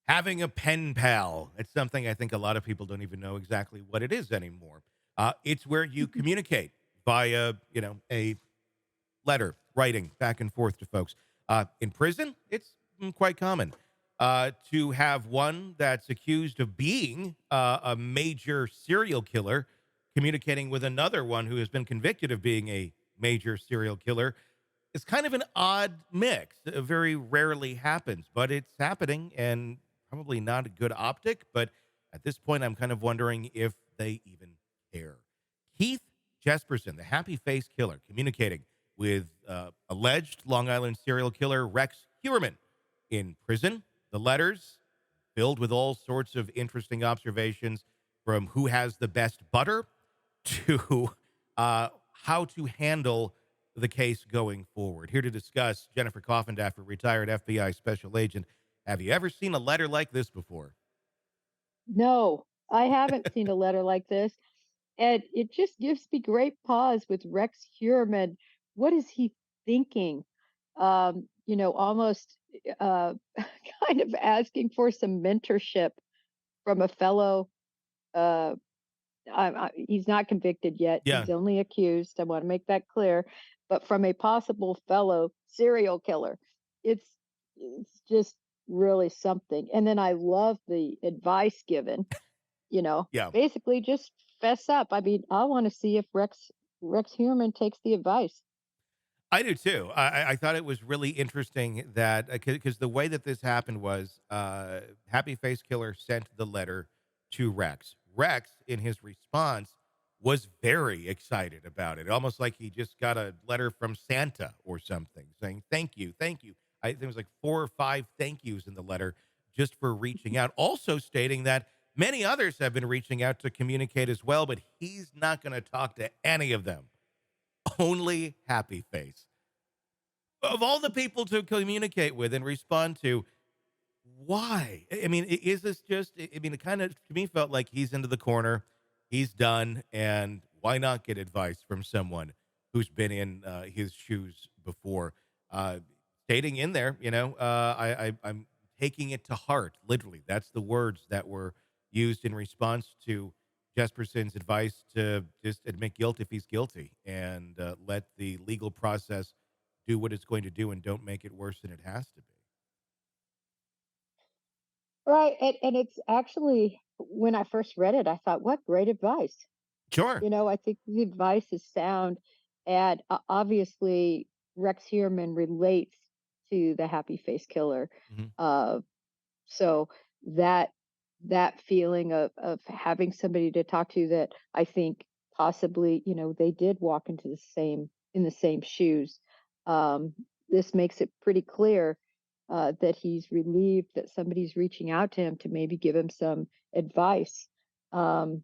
Having a pen pal. It's something I think a lot of people don't even know exactly what it is anymore. It's where you communicate via, a letter, writing back and forth to folks. In prison, it's quite common to have one that's accused of being a major serial killer communicating with another one who has been convicted of being a major serial killer. It's kind of an odd mix. It very rarely happens, but it's happening and probably not a good optic. But at this point, I'm kind of wondering if they even care. Keith Jesperson, the happy face killer, communicating with alleged Long Island serial killer Rex Heuermann in prison. The letters filled with all sorts of interesting observations from who has the best butter to how to handle the case going forward. Here to discuss, Jennifer Coffindaffer, retired FBI special agent. Have you ever seen a letter like this before? No, I haven't seen a letter like this, and it just gives me great pause with Rex Heuermann. What is he thinking? Almost kind of asking for some mentorship from a fellow. Uh, he's not convicted yet. Yeah, He's only accused. I want to make that clear. But from a possible fellow serial killer, it's it's just really something. And then I love the advice given, yeah. basically just fess up. I mean, I want to see if Rex Human takes the advice. I do too. I thought it was really interesting that because the way that this happened was Happy Face Killer sent the letter to Rex. Rex, in his response, was very excited about it, almost like he just got a letter from Santa or something, saying thank you, thank you. There was like 4 or 5 thank yous in the letter just for reaching out. Also stating that many others have been reaching out to communicate as well, but he's not going to talk to any of them. Only Happy Face. Of all the people to communicate with and respond to, why? I mean, is this just, I mean, it kind of to me felt like he's into the corner, he's done, and why not get advice from someone who's been in his shoes before? Uh, Stating in there, I'm taking it to heart, literally. That's the words that were used in response to Jesperson's advice to just admit guilt if he's guilty and let the legal process do what it's going to do and don't make it worse than it has to be. Right. And it's actually, when I first read it, I thought, what great advice. Sure. I think the advice is sound. And obviously, Rex Heuermann relates to the happy face killer. Mhm. Uh, so that that feeling of having somebody to talk to that I think possibly, they did walk into the same shoes. Um, this makes it pretty clear that he's relieved that somebody's reaching out to him to maybe give him some advice. And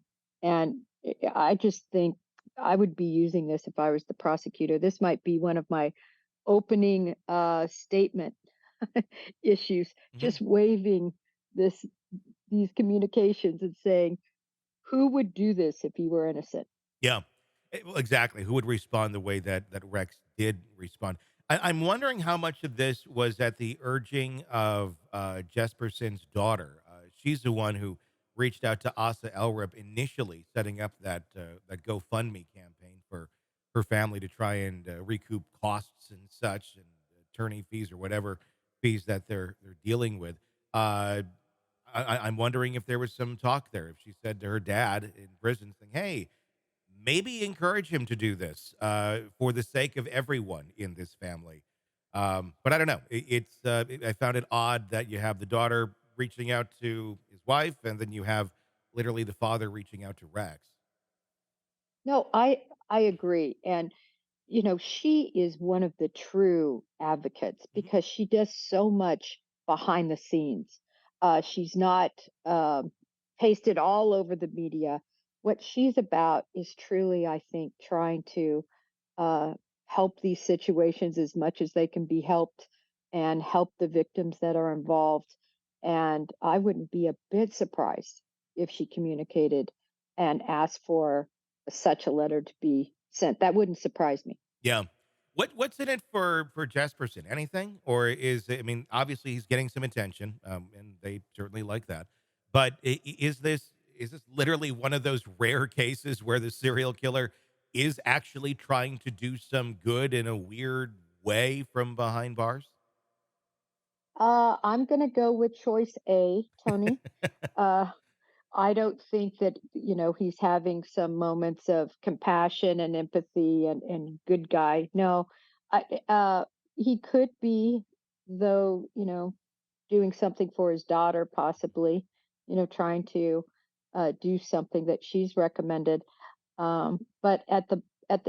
I just think I would be using this if I was the prosecutor. This might be one of my opening statement issues, Mhm. just waiving this these communications and saying, "Who would do this if he were innocent?" Yeah. Well, exactly. Who would respond the way that Rex did respond? I'm wondering how much of this was at the urging of Jesperson's daughter. She's the one who reached out to Asa Elrup initially, setting up that GoFundMe campaign for her family to try and recoup costs and such, and attorney fees or whatever fees that they're dealing with. Uh, I'm wondering if there was some talk there. If she said to her dad in prison, saying, "Hey, maybe encourage him to do this for the sake of everyone in this family." But I don't know. I found it odd that you have the daughter reaching out to his wife, and then you have literally the father reaching out to Rex. No, I agree, and she is one of the true advocates Mhm. because she does so much behind the scenes. She's not pasted all over the media. What she's about is truly, I think, trying to uh, help these situations as much as they can be helped and help the victims that are involved. And I wouldn't be a bit surprised if she communicated and asked for such a letter to be sent. That wouldn't surprise me. Yeah. What's in it for Jesperson? Anything, or is it, I mean, obviously he's getting some attention, and they certainly like that. But is this literally one of those rare cases where the serial killer is actually trying to do some good in a weird way from behind bars? I'm gonna go with choice A, Tony. Uh, I don't think that, he's having some moments of compassion and empathy and good guy. No, he could be, though, doing something for his daughter, possibly, trying to do something that she's recommended. But at the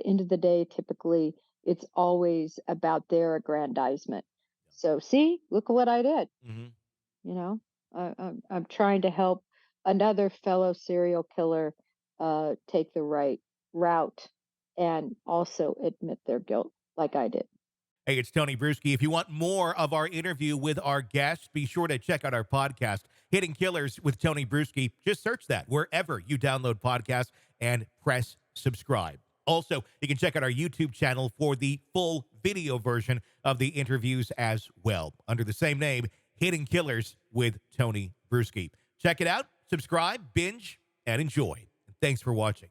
end of the day, typically it's always about their aggrandizement. So, see, look what I did. Mhm. You know, I'm trying to help another fellow serial killer take the right route and also admit their guilt, like I did. Hey, it's Tony Brueski. If you want more of our interview with our guests, be sure to check out our podcast, Hidden Killers with Tony Brueski. Just search that wherever you download podcasts and press subscribe. Also, you can check out our YouTube channel for the full video version of the interviews as well, under the same name, Hidden Killers with Tony Brueski. Check it out, subscribe, binge, and enjoy. Thanks for watching.